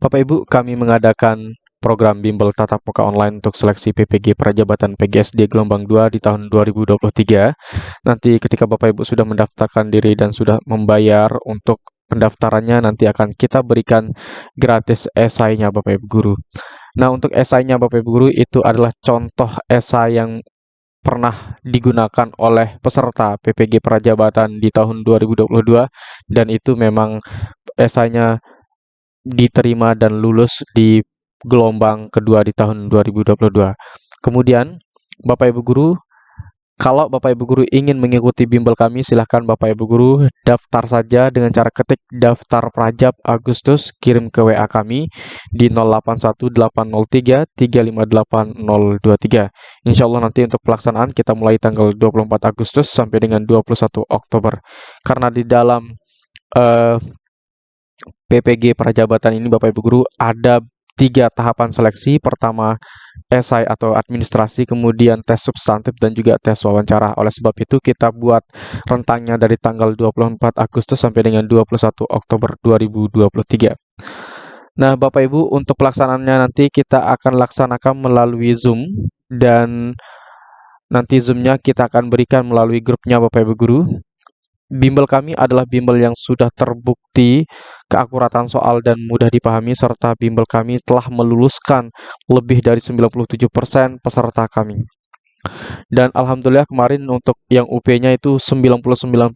Bapak Ibu, kami mengadakan program bimbel tatap muka online untuk seleksi PPG Prajabatan PGSD gelombang 2 di tahun 2023. Nanti ketika Bapak Ibu sudah mendaftarkan diri dan sudah membayar untuk pendaftarannya, nanti akan kita berikan gratis esainya Bapak Ibu Guru. Nah, untuk esainya Bapak Ibu Guru itu adalah contoh esai yang pernah digunakan oleh peserta PPG Prajabatan di tahun 2022 dan itu memang esainya diterima dan lulus di gelombang kedua di tahun 2022. Kemudian, Bapak Ibu Guru, kalau Bapak Ibu Guru ingin mengikuti bimbel kami, silahkan Bapak Ibu Guru daftar saja dengan cara ketik daftar Prajab Agustus, kirim ke WA kami di 081803358023. Insya Allah nanti untuk pelaksanaan kita mulai tanggal 24 Agustus sampai dengan 21 Oktober. Karena di dalam eh, PPG Prajabatan ini Bapak Ibu Guru ada 3 tahapan seleksi. Pertama, esai atau administrasi, kemudian tes substantif dan juga tes wawancara. Oleh sebab itu kita buat rentangnya dari tanggal 24 Agustus sampai dengan 21 Oktober 2023. Nah, Bapak Ibu, untuk pelaksanaannya nanti kita akan laksanakan melalui Zoom dan nanti Zoom-nya kita akan berikan melalui grupnya Bapak Ibu Guru. Bimbel kami adalah bimbel yang sudah terbukti keakuratan soal dan mudah dipahami, serta bimbel kami telah meluluskan lebih dari 97% peserta kami. Dan alhamdulillah kemarin untuk yang UP-nya itu 99%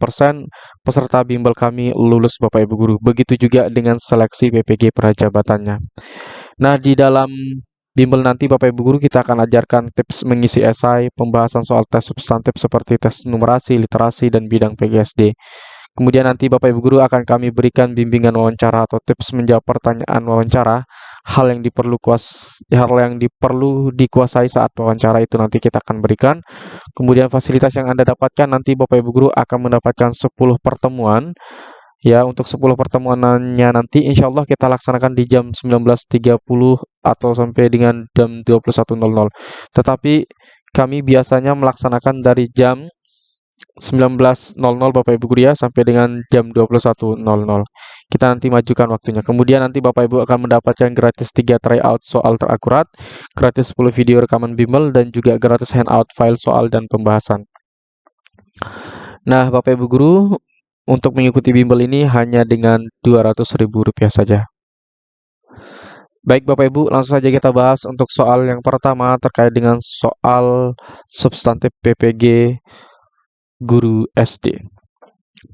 peserta bimbel kami lulus Bapak Ibu Guru. Begitu juga dengan seleksi PPG Prajabatannya. Nah, di dalam bimbel nanti Bapak Ibu Guru kita akan ajarkan tips mengisi esai, pembahasan soal tes substantif seperti tes numerasi, literasi, dan bidang PGSD. Kemudian nanti Bapak Ibu Guru akan kami berikan bimbingan wawancara atau tips menjawab pertanyaan wawancara, hal yang diperlu dikuasai saat wawancara itu nanti kita akan berikan. Kemudian fasilitas yang Anda dapatkan nanti Bapak Ibu Guru akan mendapatkan 10 pertemuan. Ya, untuk 10 pertemuannya nanti insya Allah kita laksanakan di jam 19.30 atau sampai dengan jam 21.00. Tetapi kami biasanya melaksanakan dari jam 19.00 Bapak Ibu Guru ya sampai dengan jam 21.00. Kita nanti majukan waktunya. Kemudian nanti Bapak Ibu akan mendapatkan gratis 3 tryout soal terakurat, gratis 10 video rekaman bimbel, dan juga gratis handout file soal dan pembahasan. Nah, Bapak Ibu Guru, untuk mengikuti bimbel ini hanya dengan Rp200.000 saja. Baik Bapak Ibu, langsung saja kita bahas untuk soal yang pertama terkait dengan soal substantif PPG Guru SD.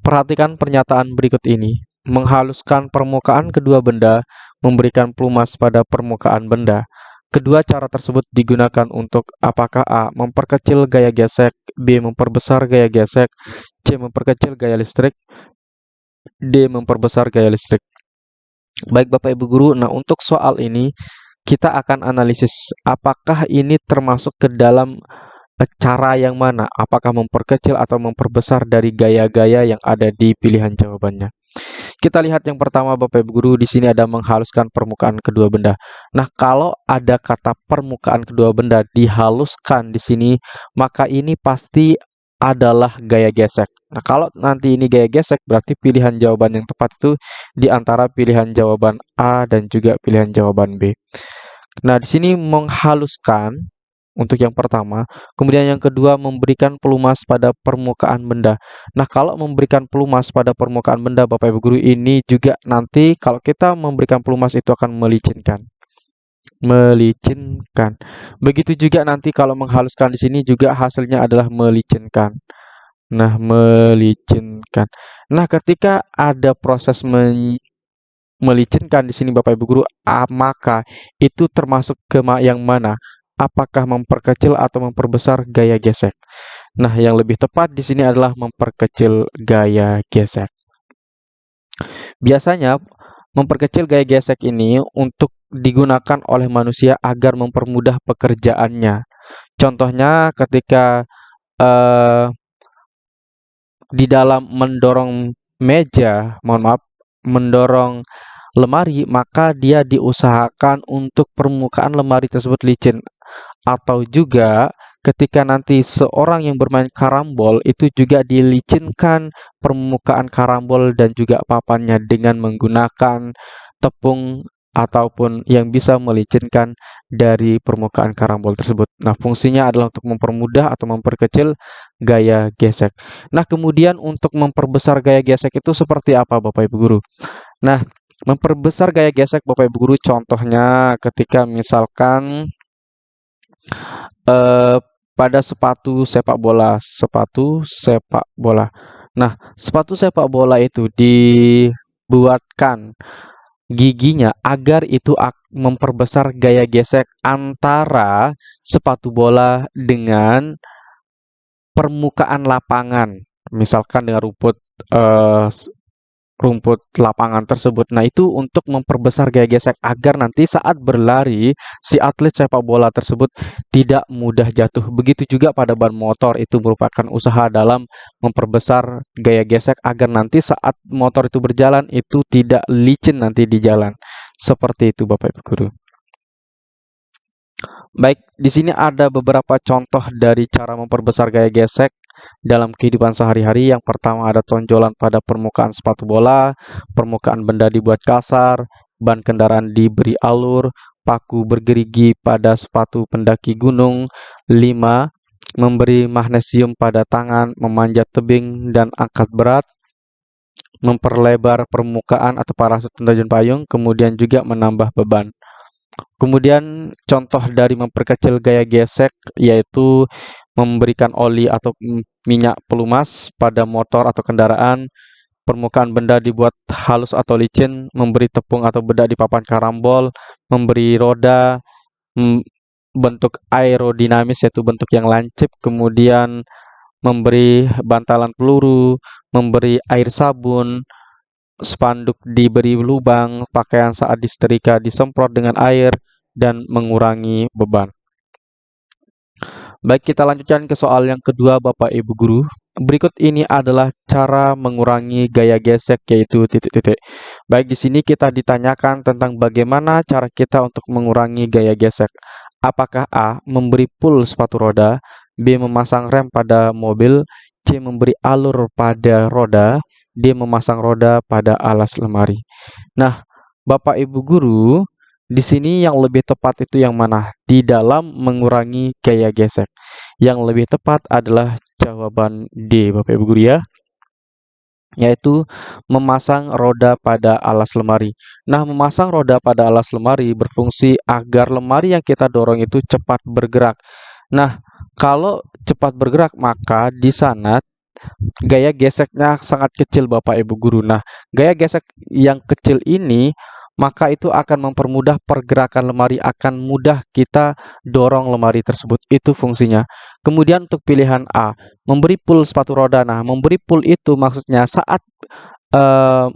Perhatikan pernyataan berikut ini. Menghaluskan permukaan kedua benda, memberikan pelumas pada permukaan benda. Kedua cara tersebut digunakan untuk apakah A. Memperkecil gaya gesek, B. Memperbesar gaya gesek, C. Memperkecil gaya listrik, D. Memperbesar gaya listrik. Baik Bapak Ibu Guru, nah untuk soal ini kita akan analisis apakah ini termasuk ke dalam cara yang mana, apakah memperkecil atau memperbesar dari gaya-gaya yang ada di pilihan jawabannya. Kita lihat yang pertama Bapak Ibu Guru, di sini ada menghaluskan permukaan kedua benda. Nah, kalau ada kata permukaan kedua benda dihaluskan di sini, maka ini pasti adalah gaya gesek. Nah, kalau nanti ini gaya gesek, berarti pilihan jawaban yang tepat itu di antara pilihan jawaban A dan juga pilihan jawaban B. Nah, di sini menghaluskan untuk yang pertama, kemudian yang kedua memberikan pelumas pada permukaan benda. Nah, kalau memberikan pelumas pada permukaan benda, Bapak Ibu Guru, ini juga nanti kalau kita memberikan pelumas itu akan melicinkan. Melicinkan. Begitu juga nanti kalau menghaluskan di sini juga hasilnya adalah melicinkan. Nah, melicinkan. Nah, ketika ada proses melicinkan di sini Bapak Ibu Guru, maka itu termasuk ke yang mana? Apakah memperkecil atau memperbesar gaya gesek? Nah, yang lebih tepat di sini adalah memperkecil gaya gesek. Biasanya memperkecil gaya gesek ini untuk digunakan oleh manusia agar mempermudah pekerjaannya. Contohnya ketika di dalam mendorong meja, mendorong lemari, maka dia diusahakan untuk permukaan lemari tersebut licin. Atau juga ketika nanti seorang yang bermain karambol itu juga dilicinkan permukaan karambol dan juga papannya dengan menggunakan tepung ataupun yang bisa melicinkan dari permukaan karambol tersebut. Nah, fungsinya adalah untuk mempermudah atau memperkecil gaya gesek. Nah, kemudian untuk memperbesar gaya gesek itu seperti apa, Bapak Ibu Guru? Nah, memperbesar gaya gesek Bapak Ibu Guru contohnya ketika misalkan eh, pada sepatu sepak bola. Nah, sepatu sepak bola itu dibuatkan giginya agar itu memperbesar gaya gesek antara sepatu bola dengan permukaan lapangan. Misalkan dengan eh, rumput lapangan tersebut. Nah, itu untuk memperbesar gaya gesek agar nanti saat berlari si atlet sepak bola tersebut tidak mudah jatuh. Begitu juga pada ban motor, itu merupakan usaha dalam memperbesar gaya gesek agar nanti saat motor itu berjalan itu tidak licin nanti di jalan. Seperti itu Bapak Ibu Guru. Baik, di sini ada beberapa contoh dari cara memperbesar gaya gesek dalam kehidupan sehari-hari. Yang pertama ada tonjolan pada permukaan sepatu bola, permukaan benda dibuat kasar, ban kendaraan diberi alur, paku bergerigi pada sepatu pendaki gunung. 5. Memberi magnesium pada tangan, memanjat tebing dan angkat berat, memperlebar permukaan atau parasut penterjun payung, kemudian juga menambah beban. Kemudian contoh dari memperkecil gaya gesek yaitu memberikan oli atau minyak pelumas pada motor atau kendaraan, permukaan benda dibuat halus atau licin, memberi tepung atau bedak di papan karambol, memberi roda, bentuk aerodinamis yaitu bentuk yang lancip, kemudian memberi bantalan peluru, memberi air sabun, spanduk diberi lubang, pakaian saat disetrika disemprot dengan air, dan mengurangi beban. Baik, kita lanjutkan ke soal yang kedua Bapak Ibu Guru. Berikut ini adalah cara mengurangi gaya gesek yaitu titik-titik. Baik, di sini kita ditanyakan tentang bagaimana cara kita untuk mengurangi gaya gesek. Apakah A. Memberi pull sepatu roda, B. Memasang rem pada mobil, C. Memberi alur pada roda, D. Memasang roda pada alas lemari. Nah, Bapak Ibu Guru, di sini yang lebih tepat itu yang mana? Di dalam mengurangi gaya gesek. Yang lebih tepat adalah jawaban D, Bapak Ibu Guru ya. Yaitu memasang roda pada alas lemari. Nah, memasang roda pada alas lemari berfungsi agar lemari yang kita dorong itu cepat bergerak. Nah, kalau cepat bergerak maka di sana gaya geseknya sangat kecil Bapak Ibu Guru. Nah, gaya gesek yang kecil ini maka itu akan mempermudah pergerakan lemari, akan mudah kita dorong lemari tersebut. Itu fungsinya. Kemudian untuk pilihan A, memberi pull sepatu roda. Nah, memberi pull itu maksudnya saat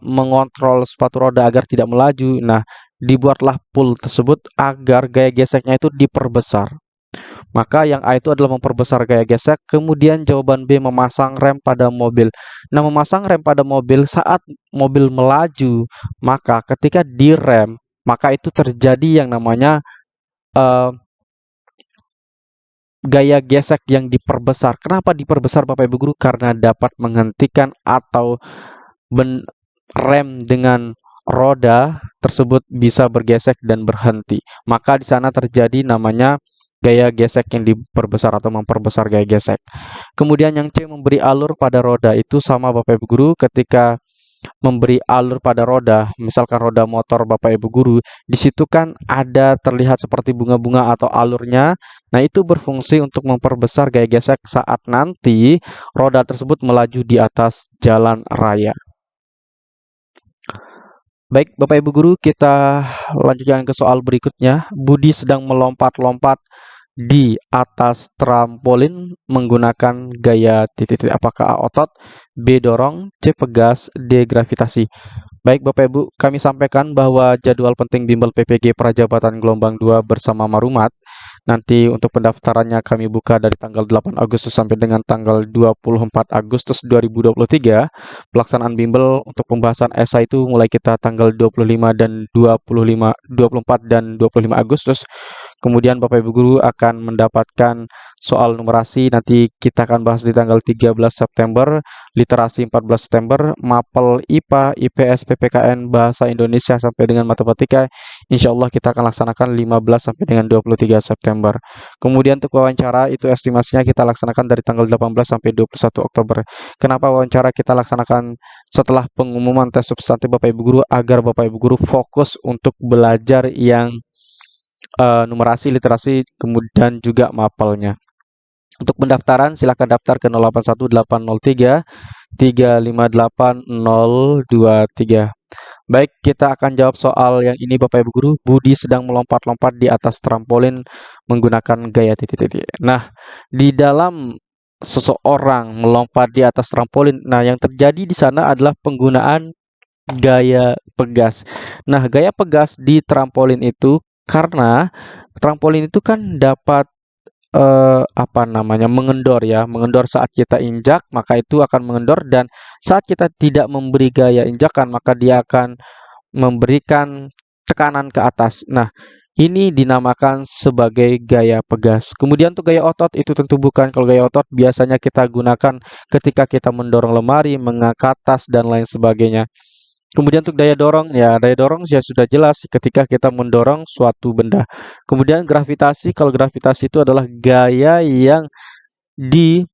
mengontrol sepatu roda agar tidak melaju. Nah, dibuatlah pull tersebut agar gaya geseknya itu diperbesar. Maka yang A itu adalah memperbesar gaya gesek. Kemudian jawaban B, memasang rem pada mobil. Nah, memasang rem pada mobil saat mobil melaju, maka ketika direm, maka itu terjadi yang namanya eh, gaya gesek yang diperbesar. Kenapa diperbesar Bapak Ibu Guru? Karena dapat menghentikan atau rem dengan roda tersebut bisa bergesek dan berhenti. Maka di sana terjadi namanya gaya gesek yang diperbesar atau memperbesar gaya gesek. Kemudian yang C, memberi alur pada roda. Itu sama Bapak Ibu Guru, ketika memberi alur pada roda, misalkan roda motor Bapak Ibu Guru, di situ kan ada terlihat seperti bunga-bunga atau alurnya. Nah, itu berfungsi untuk memperbesar gaya gesek saat nanti roda tersebut melaju di atas jalan raya. Baik, Bapak Ibu Guru, kita lanjutkan ke soal berikutnya. Budi sedang melompat-lompat di atas trampolin menggunakan gaya titik-titik. Apakah A, otot, B, dorong, C, pegas, D, gravitasi. Baik Bapak Ibu, kami sampaikan bahwa jadwal penting bimbel PPG Prajabatan Gelombang 2 bersama Marumat. Nanti untuk pendaftarannya kami buka dari tanggal 8 Agustus sampai dengan tanggal 24 Agustus 2023. Pelaksanaan bimbel untuk pembahasan esai itu mulai kita tanggal 25 dan 24 dan 25 Agustus. Kemudian Bapak Ibu guru akan mendapatkan soal numerasi, nanti kita akan bahas di tanggal 13 September, literasi 14 September, mapel IPA, IPS, PPKN, bahasa Indonesia sampai dengan matematika. Insya Allah kita akan laksanakan 15 sampai dengan 23 September. Kemudian untuk wawancara itu estimasinya kita laksanakan dari tanggal 18 sampai 21 Oktober. Kenapa wawancara kita laksanakan setelah pengumuman tes substantif Bapak Ibu guru, agar Bapak Ibu guru fokus untuk belajar yang numerasi, literasi, kemudian juga mapelnya. Untuk pendaftaran silakan daftar ke 081803 358 023. Baik, kita akan jawab soal yang ini Bapak Ibu guru. Budi sedang melompat-lompat di atas trampolin menggunakan gaya titik-titik. Nah, di dalam seseorang melompat di atas trampolin, nah yang terjadi di sana adalah penggunaan gaya pegas. Nah, gaya pegas di trampolin itu karena trampolin itu kan dapat mengendor ya, mengendor saat kita injak, maka itu akan mengendor, dan saat kita tidak memberi gaya injakan, maka dia akan memberikan tekanan ke atas. Nah, ini dinamakan sebagai gaya pegas. Kemudian untuk gaya otot itu tentu bukan. Kalau gaya otot biasanya kita gunakan ketika kita mendorong lemari, mengangkat tas, dan lain sebagainya. Kemudian untuk daya dorong, ya daya dorong ya sudah jelas ketika kita mendorong suatu benda. Kemudian gravitasi, kalau gravitasi itu adalah gaya yang dilakukan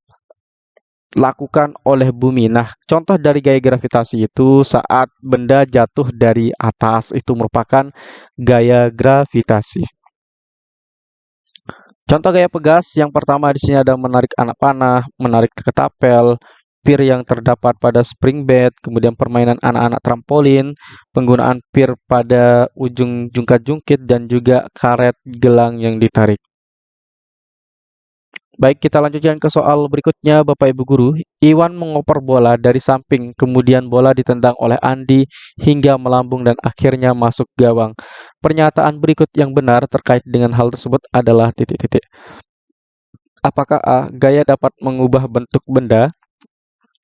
oleh bumi. Nah, contoh dari gaya gravitasi itu saat benda jatuh dari atas, itu merupakan gaya gravitasi. Contoh gaya pegas yang pertama di sini ada menarik anak panah, menarik ke ketapel, pier yang terdapat pada spring bed, kemudian permainan anak-anak trampolin, penggunaan pier pada ujung jungkat-jungkit, dan juga karet gelang yang ditarik. Baik, kita lanjutkan ke soal berikutnya Bapak Ibu guru. Iwan mengoper bola dari samping, kemudian bola ditendang oleh Andi hingga melambung dan akhirnya masuk gawang. Pernyataan berikut yang benar terkait dengan hal tersebut adalah titik-titik. Apakah A. Gaya dapat mengubah bentuk benda?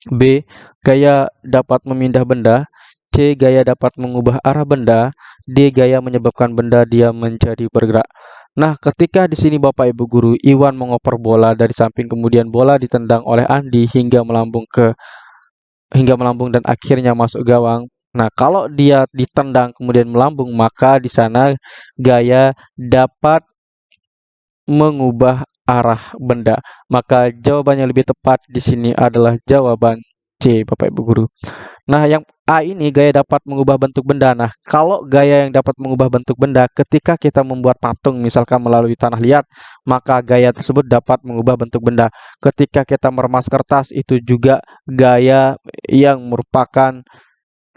B. Gaya dapat memindah benda. C. Gaya dapat mengubah arah benda. D. Gaya menyebabkan benda dia menjadi bergerak. Nah, ketika di sini Bapak Ibu guru, Iwan mengoper bola dari samping, kemudian bola ditendang oleh Andi hingga melambung dan akhirnya masuk gawang. Nah, kalau dia ditendang kemudian melambung, maka di sana gaya dapat mengubah arah benda. Maka jawabannya lebih tepat di sini adalah jawaban C, Bapak Ibu guru. Nah, yang A ini gaya dapat mengubah bentuk benda. Nah, kalau gaya yang dapat mengubah bentuk benda ketika kita membuat patung misalkan melalui tanah liat, maka gaya tersebut dapat mengubah bentuk benda. Ketika kita meremas kertas, itu juga gaya yang merupakan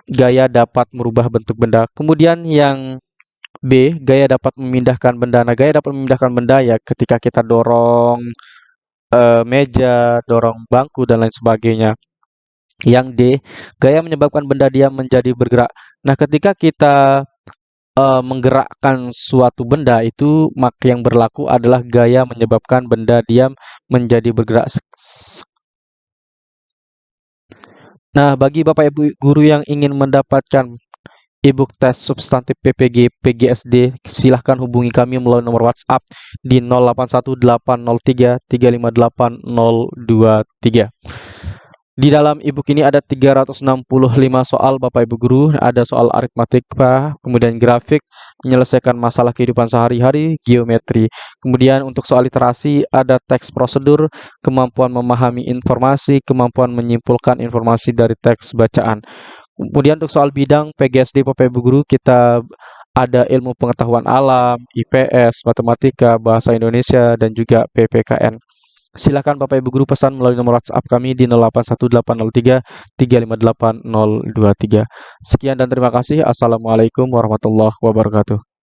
gaya dapat merubah bentuk benda. Kemudian yang B, gaya dapat memindahkan benda. Nah, gaya dapat memindahkan benda ya ketika kita dorong meja, dorong bangku, dan lain sebagainya. Yang D, gaya menyebabkan benda dia menjadi bergerak. Nah, ketika kita menggerakkan suatu benda itu, maka yang berlaku adalah gaya menyebabkan benda dia menjadi bergerak. Nah, bagi Bapak Ibu guru yang ingin mendapatkan e-book tes substantif PPG PGSD, silahkan hubungi kami melalui nomor WhatsApp di 081803358023. Di dalam e-book ini ada 365 soal Bapak Ibu guru, ada soal aritmatika, kemudian grafik, menyelesaikan masalah kehidupan sehari-hari, geometri. Kemudian untuk soal literasi ada teks prosedur, kemampuan memahami informasi, kemampuan menyimpulkan informasi dari teks bacaan. Kemudian untuk soal bidang PGSD Bapak Ibu guru, kita ada ilmu pengetahuan alam, IPS, matematika, bahasa Indonesia, dan juga PPKN. Silakan Bapak Ibu guru pesan melalui nomor WhatsApp kami di 081803 358 023. Sekian dan terima kasih. Assalamualaikum warahmatullahi wabarakatuh.